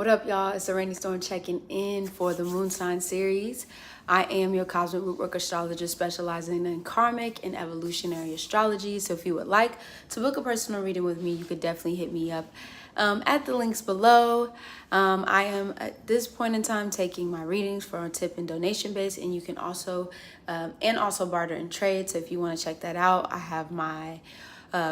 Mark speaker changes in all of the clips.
Speaker 1: What up, y'all? It's the Rainy Storm checking in for the Moon Sign series. I am your cosmic rootwork astrologist specializing in karmic and evolutionary astrology. So if you would like to book a personal reading with me, you could definitely hit me up at the links below. I am at this point in time taking my readings for a tip and donation base, and you can also barter and trade. So if you want to check that out, I have my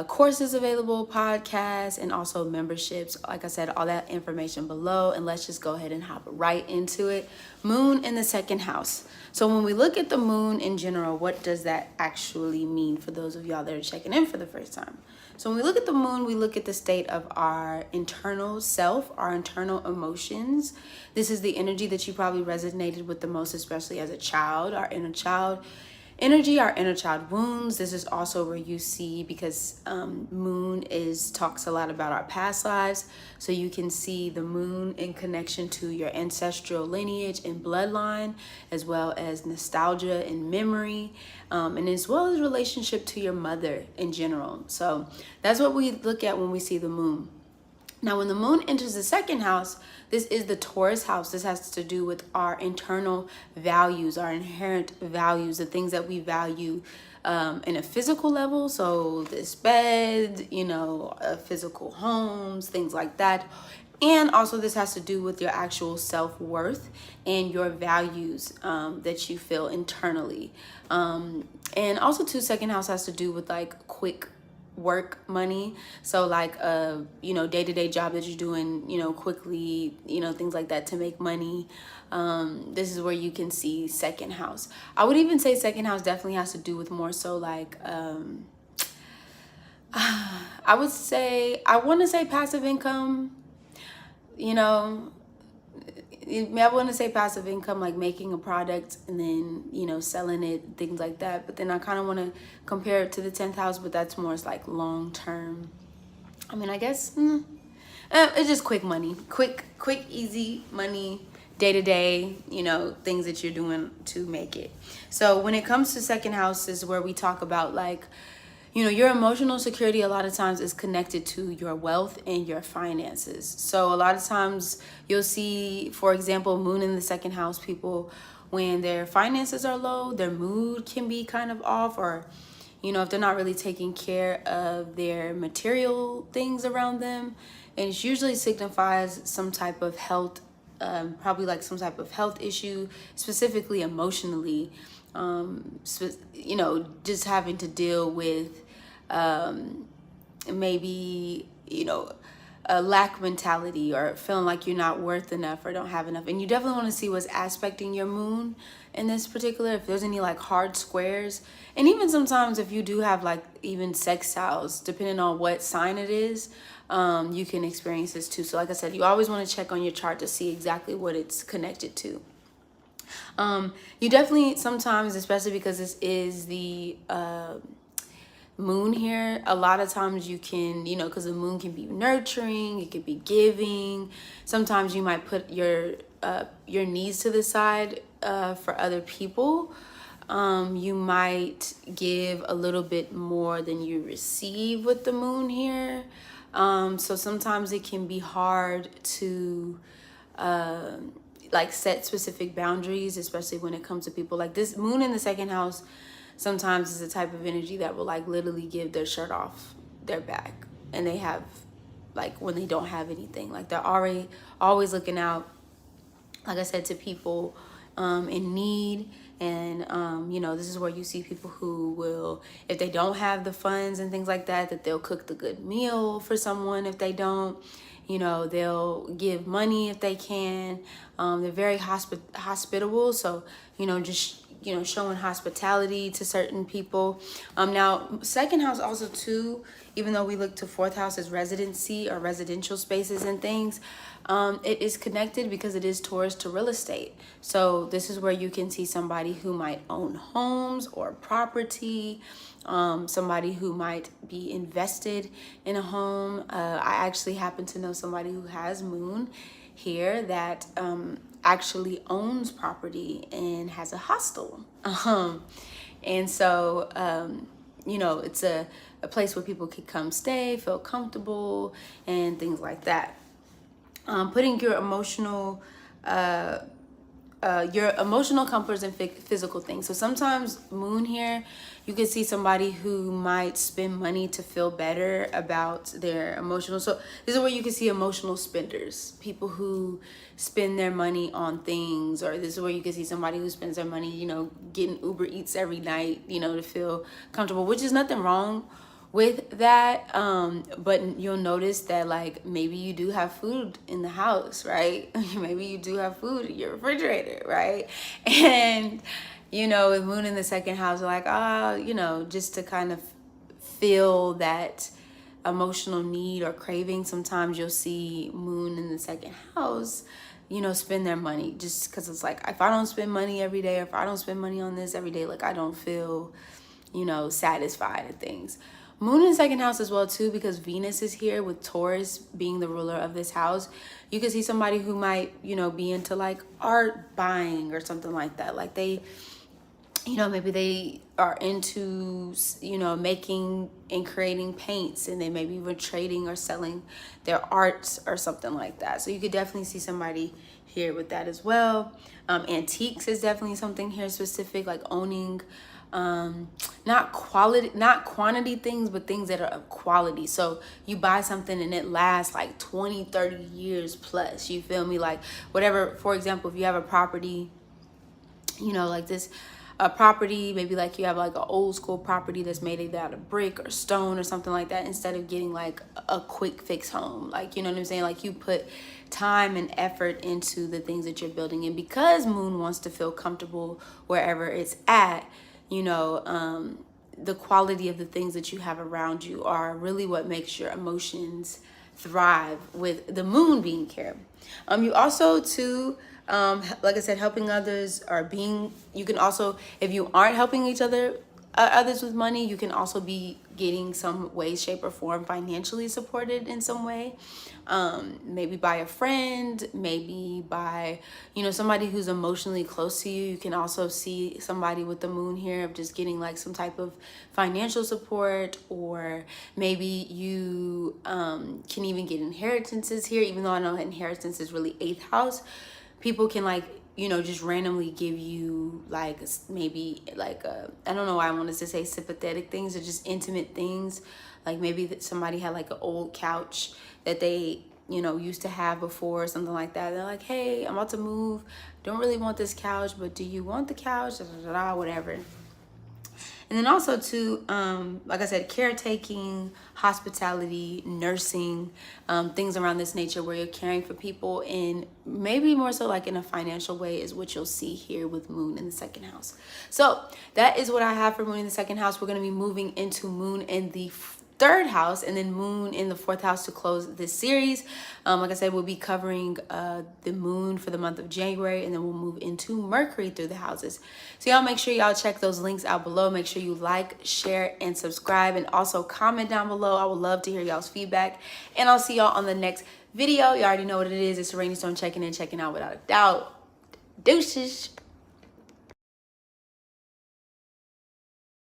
Speaker 1: courses available, podcasts, and also memberships. Like I said, all that information below, and let's just go ahead and hop right into it. Moon in the second house. So when we look at the moon in general, what does that actually mean for those of y'all that are checking in for the first time? So when we look at the moon, we look at the state of our internal self, our internal emotions. This is the energy that you probably resonated with the most, especially as a child, our inner child energy, our inner child wounds. This is also where you see, because moon talks a lot about our past lives, so you can see the moon in connection to your ancestral lineage and bloodline, as well as nostalgia and memory, and as well as relationship to your mother in general. So that's what we look at when we see the moon. Now, when the moon enters the second house, this is the Taurus house. This has to do with our internal values, our inherent values, the things that we value in a physical level. So this bed, physical homes, things like that. And also this has to do with your actual self-worth and your values that you feel internally. And also too, second house has to do with like quick work money, so like day-to-day job that you're doing quickly, things like that to make money. This is where you can see second house. I would even say second house definitely has to do with more so like I want to say passive income, I want to say passive income, like making a product and then, selling it, things like that. But then I kind of want to compare it to the 10th house, but that's more like long term. I mean, I guess it's just quick money, quick, easy money, day to day, things that you're doing to make it. So when it comes to second house is where we talk about like, your emotional security a lot of times is connected to your wealth and your finances. So a lot of times you'll see, for example, moon in the second house, people, when their finances are low, their mood can be kind of off, or, if they're not really taking care of their material things around them. And it usually signifies some type of health, probably like some type of health issue, specifically emotionally, just having to deal with maybe, a lack mentality, or feeling like you're not worth enough or don't have enough. And you definitely want to see what's aspecting your moon in this particular, if there's any like hard squares. And even sometimes if you do have like even sextiles, depending on what sign it is, you can experience this too. So like I said, you always want to check on your chart to see exactly what it's connected to. You definitely sometimes, especially because this is the moon here, a lot of times you can, because the moon can be nurturing, it can be giving. Sometimes you might put your needs to the side for other people. You might give a little bit more than you receive with the moon here. So sometimes it can be hard to like set specific boundaries, especially when it comes to people. Like this moon in the second house sometimes is the type of energy that will like literally give their shirt off their back, and they have like when they don't have anything, like they're always looking out, like I said, to people in need. And this is where you see people who will, if they don't have the funds and things like that, that they'll cook the good meal for someone. If they don't, they'll give money if they can. They're very hospitable, so just showing hospitality to certain people. Now second house also too, even though we look to fourth house as residency or residential spaces and things, it is connected because it is Taurus to real estate. So this is where you can see somebody who might own homes or property, somebody who might be invested in a home. I actually happen to know somebody who has moon here that actually owns property and has a hostel. And so, it's a place where people could come stay, feel comfortable, and things like that. putting your emotional comforts and physical things. So sometimes moon here, you can see somebody who might spend money to feel better about their emotional. So this is where you can see emotional spenders, people who spend their money on things, or this is where you can see somebody who spends their money, getting Uber Eats every night, to feel comfortable, which is nothing wrong with that. But you'll notice that, like, maybe you do have food in the house, right? Maybe you do have food in your refrigerator, right? And with moon in the second house, like, just to kind of feel that emotional need or craving, sometimes you'll see moon in the second house spend their money, just because it's like, if I don't spend money every day, or if I don't spend money on this every day, like, I don't feel satisfied and things. Moon in second house as well too, because Venus is here with Taurus being the ruler of this house. You can see somebody who might, be into like art buying or something like that. Like they, maybe they are into, making and creating paints, and they maybe even trading or selling their arts or something like that. So you could definitely see somebody here with that as well. Antiques is definitely something here specific, like owning not quantity things, but things that are of quality. So you buy something and it lasts like 20-30 years plus, you feel me? Like whatever, for example, if you have a property, like this, a property, maybe like you have like an old school property that's made either out of brick or stone or something like that, instead of getting like a quick fix home, like, you know what I'm saying? Like you put time and effort into the things that you're building. And because moon wants to feel comfortable wherever it's at, the quality of the things that you have around you are really what makes your emotions thrive with the moon being here. You also too, like I said, helping others, or you can also, if you aren't helping others with money, you can also be getting some way, shape, or form financially supported in some way. Maybe by a friend, maybe by, somebody who's emotionally close to you. You can also see somebody with the moon here of just getting like some type of financial support, or maybe you can even get inheritances here, even though I know inheritance is really 8th house. People can like, just randomly give you like maybe like I don't know why I wanted to say sympathetic things, or just intimate things. Like maybe that somebody had like an old couch that they used to have before, or something like that. They're like, hey, I'm about to move, don't really want this couch, but do you want the couch, whatever. And then also too, like I said, caretaking, hospitality, nursing, things around this nature where you're caring for people, and maybe more so like in a financial way, is what you'll see here with moon in the second house. So that is what I have for moon in the second house. We're going to be moving into moon in the 3rd house, and then moon in the 4th house to close this series. Like I said, we'll be covering the moon for the month of January, and then we'll move into Mercury through the houses. So y'all make sure y'all check those links out below. Make sure you like, share, and subscribe, and also comment down below. I would love to hear y'all's feedback, and I'll see y'all on the next video. You already know what it is. It's a Rainy Stone checking in, checking out without a doubt. Deuces.